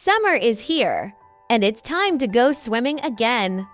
Summer is here, and it's time to go swimming again.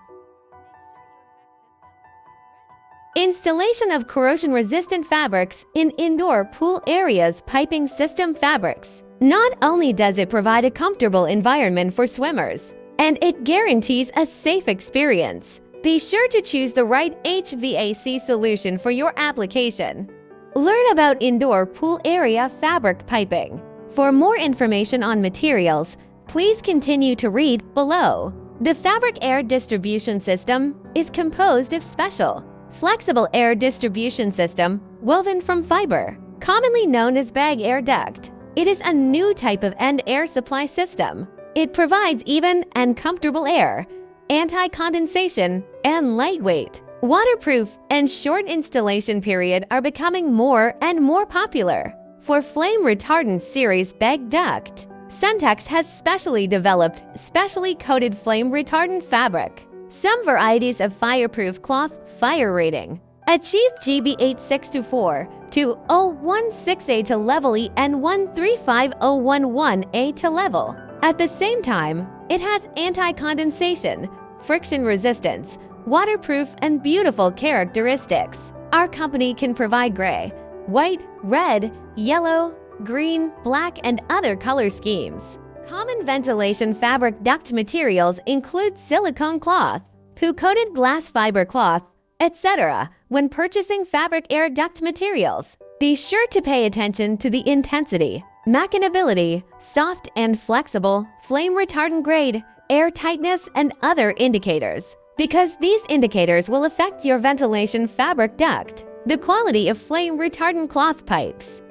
Installation of corrosion-resistant fabrics in indoor pool areas. Piping system fabrics. Not only does it provide a comfortable environment for swimmers, and it guarantees a safe experience, be sure to choose the right HVAC solution for your application. Learn about indoor pool area fabric piping. For more information on materials, please continue to read below. The fabric air distribution system is composed of special, flexible air distribution system woven from fiber, commonly known as bag air duct. It is a new type of end air supply system. It provides even and comfortable air, anti-condensation, and lightweight. Waterproof and short installation period are becoming more and more popular. For flame retardant series bag duct, Suntex has specially developed specially coated flame retardant fabric. Some varieties of fireproof cloth fire rating achieved GB 8624 to 016A to level E and 135011A to level. At the same time, it has anti-condensation, friction resistance, waterproof, and beautiful characteristics. Our company can provide gray, white, red, yellow, green, black, and other color schemes. Common ventilation fabric duct materials include silicone cloth, poo-coated glass fiber cloth, etc. When purchasing fabric air duct materials, be sure to pay attention to the intensity, machinability, soft and flexible, flame retardant grade, air tightness, and other indicators, because these indicators will affect your ventilation fabric duct. The quality of flame retardant cloth pipes.